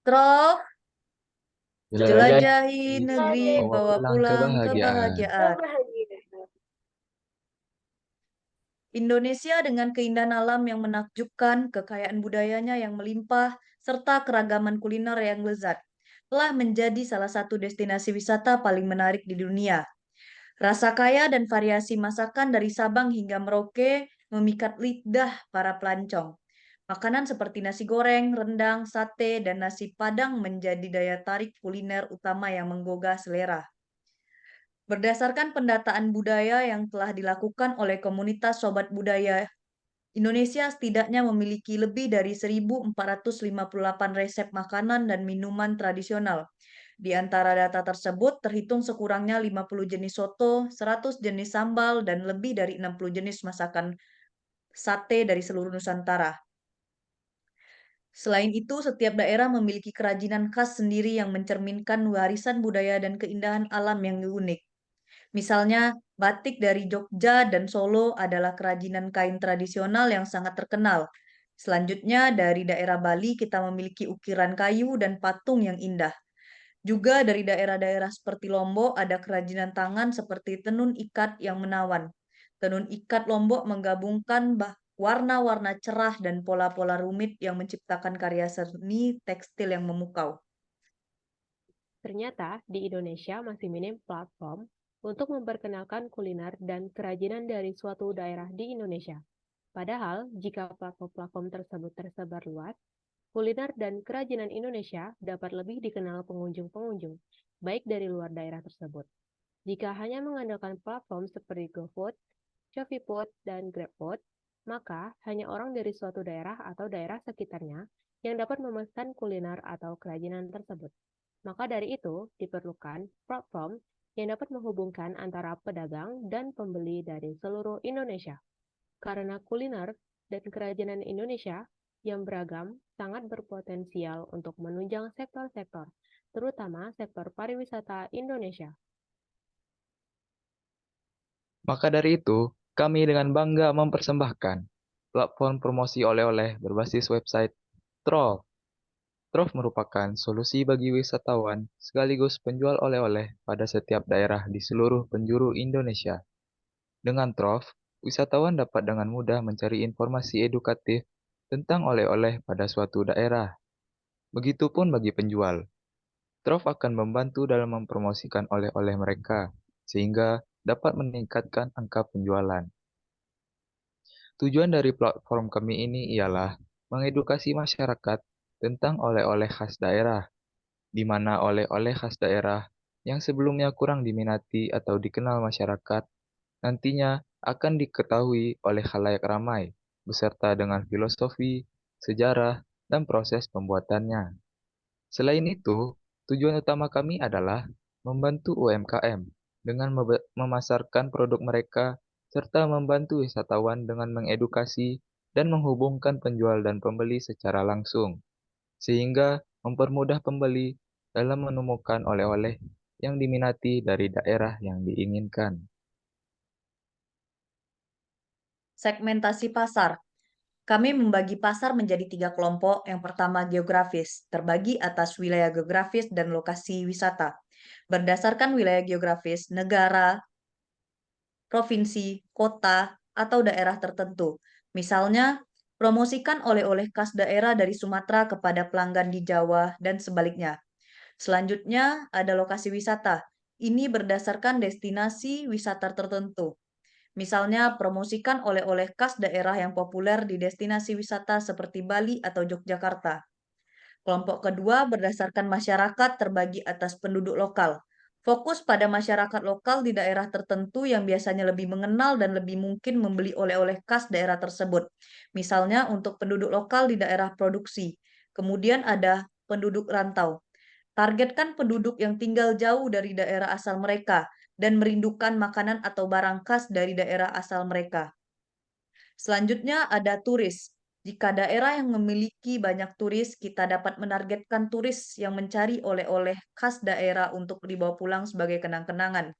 Prof, Jelajahi, jelajahi negeri, bawa bawa pulang pulang kebahagiaan. kebahagiaan. Indonesia dengan keindahan alam yang menakjubkan, kekayaan budayanya yang melimpah, serta keragaman kuliner yang lezat, telah menjadi salah satu destinasi wisata paling menarik di dunia. Rasa kaya dan variasi masakan dari Sabang hingga Merauke memikat lidah para pelancong. Makanan seperti nasi goreng, rendang, sate, dan nasi padang menjadi daya tarik kuliner utama yang menggugah selera. Berdasarkan pendataan budaya yang telah dilakukan oleh komunitas Sobat Budaya, Indonesia setidaknya memiliki lebih dari 1.458 resep makanan dan minuman tradisional. Di antara data tersebut terhitung sekurangnya 50 jenis soto, 100 jenis sambal, dan lebih dari 60 jenis masakan sate dari seluruh Nusantara. Selain itu, setiap daerah memiliki kerajinan khas sendiri yang mencerminkan warisan budaya dan keindahan alam yang unik. Misalnya, batik dari Jogja dan Solo adalah kerajinan kain tradisional yang sangat terkenal. Selanjutnya, dari daerah Bali kita memiliki ukiran kayu dan patung yang indah. Juga dari daerah-daerah seperti Lombok ada kerajinan tangan seperti tenun ikat yang menawan. Tenun ikat Lombok menggabungkan warna-warna cerah dan pola-pola rumit yang menciptakan karya seni tekstil yang memukau. Ternyata di Indonesia masih minim platform untuk memperkenalkan kuliner dan kerajinan dari suatu daerah di Indonesia. Padahal, jika platform-platform tersebut tersebar luas, kuliner dan kerajinan Indonesia dapat lebih dikenal pengunjung-pengunjung, baik dari luar daerah tersebut. Jika hanya mengandalkan platform seperti GoFood, ShopeeFood, dan GrabFood, maka hanya orang dari suatu daerah atau daerah sekitarnya yang dapat memesan kuliner atau kerajinan tersebut. Maka dari itu, diperlukan platform yang dapat menghubungkan antara pedagang dan pembeli dari seluruh Indonesia. Karena kuliner dan kerajinan Indonesia yang beragam sangat berpotensial untuk menunjang sektor-sektor, terutama sektor pariwisata Indonesia. Maka dari itu, kami dengan bangga mempersembahkan platform promosi oleh-oleh berbasis website Troll. Troll merupakan solusi bagi wisatawan sekaligus penjual oleh-oleh pada setiap daerah di seluruh penjuru Indonesia. Dengan Troll, wisatawan dapat dengan mudah mencari informasi edukatif tentang oleh-oleh pada suatu daerah. Begitupun bagi penjual. Trof akan membantu dalam mempromosikan oleh-oleh mereka, sehingga dapat meningkatkan angka penjualan. Tujuan dari platform kami ini ialah mengedukasi masyarakat tentang oleh-oleh khas daerah, di mana oleh-oleh khas daerah yang sebelumnya kurang diminati atau dikenal masyarakat, nantinya akan diketahui oleh khalayak ramai, beserta dengan filosofi, sejarah, dan proses pembuatannya. Selain itu, tujuan utama kami adalah membantu UMKM dengan memasarkan produk mereka serta membantu wisatawan dengan mengedukasi dan menghubungkan penjual dan pembeli secara langsung, sehingga mempermudah pembeli dalam menemukan oleh-oleh yang diminati dari daerah yang diinginkan. Segmentasi pasar. Kami membagi pasar menjadi 3 kelompok. Yang pertama geografis, terbagi atas wilayah geografis dan lokasi wisata. Berdasarkan wilayah geografis, negara, provinsi, kota, atau daerah tertentu. Misalnya, promosikan oleh-oleh khas daerah dari Sumatera kepada pelanggan di Jawa dan sebaliknya. Selanjutnya, ada lokasi wisata. Ini berdasarkan destinasi wisata tertentu. Misalnya, promosikan oleh-oleh khas daerah yang populer di destinasi wisata seperti Bali atau Yogyakarta. Kelompok kedua berdasarkan masyarakat terbagi atas penduduk lokal. Fokus pada masyarakat lokal di daerah tertentu yang biasanya lebih mengenal dan lebih mungkin membeli oleh-oleh khas daerah tersebut. Misalnya untuk penduduk lokal di daerah produksi. Kemudian ada penduduk rantau. Targetkan penduduk yang tinggal jauh dari daerah asal mereka dan merindukan makanan atau barang khas dari daerah asal mereka. Selanjutnya ada turis. Jika daerah yang memiliki banyak turis, kita dapat menargetkan turis yang mencari oleh-oleh khas daerah untuk dibawa pulang sebagai kenang-kenangan.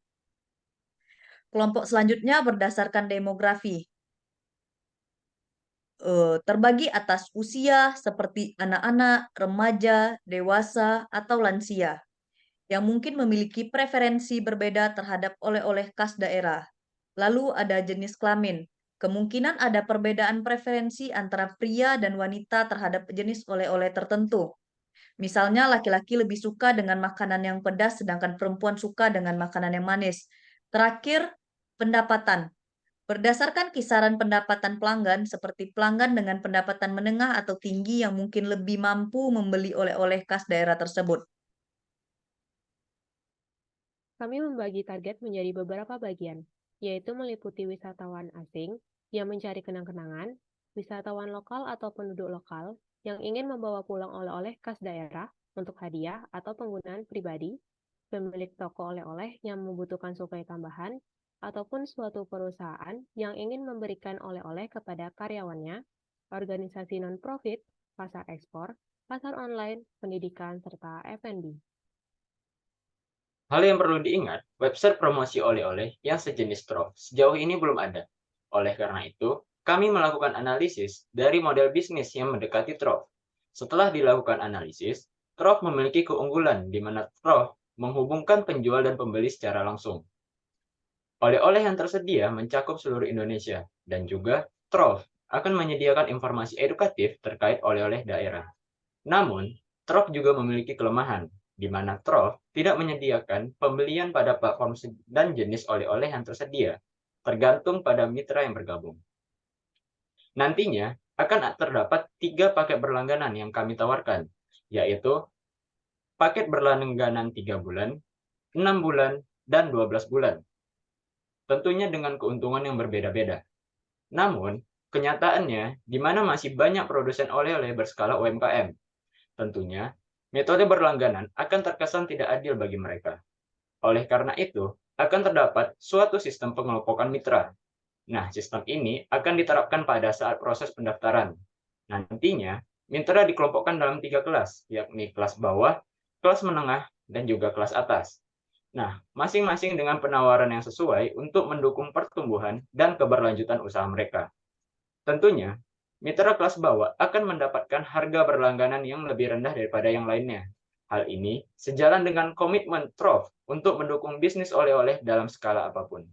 Kelompok selanjutnya berdasarkan demografi. terbagi atas usia seperti anak-anak, remaja, dewasa, atau lansia yang mungkin memiliki preferensi berbeda terhadap oleh-oleh khas daerah. Lalu ada jenis kelamin. Kemungkinan ada perbedaan preferensi antara pria dan wanita terhadap jenis oleh-oleh tertentu. Misalnya laki-laki lebih suka dengan makanan yang pedas sedangkan perempuan suka dengan makanan yang manis. Terakhir, pendapatan. Berdasarkan kisaran pendapatan pelanggan, seperti pelanggan dengan pendapatan menengah atau tinggi yang mungkin lebih mampu membeli oleh-oleh khas daerah tersebut. Kami membagi target menjadi beberapa bagian, yaitu meliputi wisatawan asing yang mencari kenang-kenangan, wisatawan lokal atau penduduk lokal yang ingin membawa pulang oleh-oleh khas daerah untuk hadiah atau penggunaan pribadi, pemilik toko oleh-oleh yang membutuhkan suplai tambahan, ataupun suatu perusahaan yang ingin memberikan oleh-oleh kepada karyawannya, organisasi non-profit, pasar ekspor, pasar online, pendidikan, serta F&B. Hal yang perlu diingat, website promosi oleh-oleh yang sejenis Trove sejauh ini belum ada. Oleh karena itu, kami melakukan analisis dari model bisnis yang mendekati Trove. Setelah dilakukan analisis, Trove memiliki keunggulan di mana Trove menghubungkan penjual dan pembeli secara langsung. Oleh-oleh yang tersedia mencakup seluruh Indonesia, dan juga Trove akan menyediakan informasi edukatif terkait oleh-oleh daerah. Namun, Trove juga memiliki kelemahan, di mana Trove tidak menyediakan pembelian pada platform dan jenis oleh-oleh yang tersedia, tergantung pada mitra yang bergabung. Nantinya, akan terdapat 3 paket berlangganan yang kami tawarkan, yaitu paket berlangganan 3 bulan, 6 bulan, dan 12 bulan. Tentunya dengan keuntungan yang berbeda-beda. Namun, kenyataannya, di mana masih banyak produsen oleh-oleh berskala UMKM. Tentunya, metode berlangganan akan terkesan tidak adil bagi mereka. Oleh karena itu, akan terdapat suatu sistem pengelompokan mitra. Nah, sistem ini akan diterapkan pada saat proses pendaftaran. Nantinya, mitra dikelompokkan dalam 3 kelas, yakni kelas bawah, kelas menengah, dan juga kelas atas. Nah, masing-masing dengan penawaran yang sesuai untuk mendukung pertumbuhan dan keberlanjutan usaha mereka. Tentunya, mitra kelas bawah akan mendapatkan harga berlangganan yang lebih rendah daripada yang lainnya. Hal ini sejalan dengan komitmen Trove untuk mendukung bisnis oleh-oleh dalam skala apapun.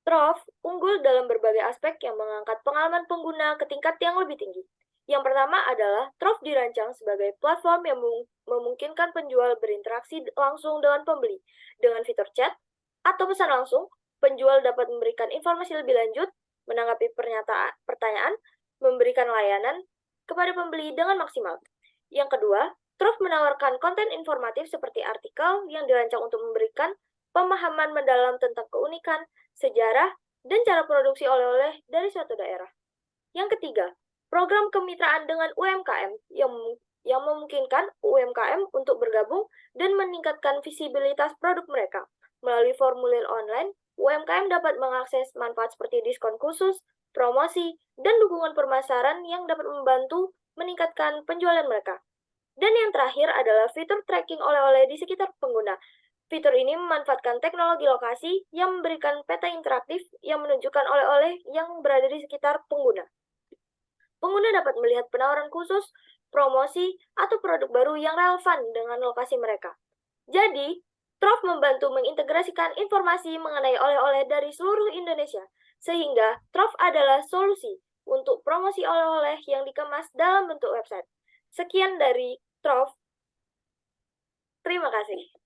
Trove unggul dalam berbagai aspek yang mengangkat pengalaman pengguna ke tingkat yang lebih tinggi. Yang pertama adalah Trove dirancang sebagai platform yang memungkinkan penjual berinteraksi langsung dengan pembeli. Dengan fitur chat atau pesan langsung, penjual dapat memberikan informasi lebih lanjut, menanggapi pertanyaan, memberikan layanan kepada pembeli dengan maksimal. Yang kedua, Trove menawarkan konten informatif seperti artikel yang dirancang untuk memberikan pemahaman mendalam tentang keunikan, sejarah, dan cara produksi oleh-oleh dari suatu daerah. Yang ketiga, program kemitraan dengan UMKM yang memungkinkan UMKM untuk bergabung dan meningkatkan visibilitas produk mereka. Melalui formulir online, UMKM dapat mengakses manfaat seperti diskon khusus, promosi, dan dukungan pemasaran yang dapat membantu meningkatkan penjualan mereka. Dan yang terakhir adalah fitur tracking oleh-oleh di sekitar pengguna. Fitur ini memanfaatkan teknologi lokasi yang memberikan peta interaktif yang menunjukkan oleh-oleh yang berada di sekitar pengguna. Pengguna dapat melihat penawaran khusus, promosi, atau produk baru yang relevan dengan lokasi mereka. Jadi, Trove membantu mengintegrasikan informasi mengenai oleh-oleh dari seluruh Indonesia, sehingga Trove adalah solusi untuk promosi oleh-oleh yang dikemas dalam bentuk website. Sekian dari Trove. Terima kasih.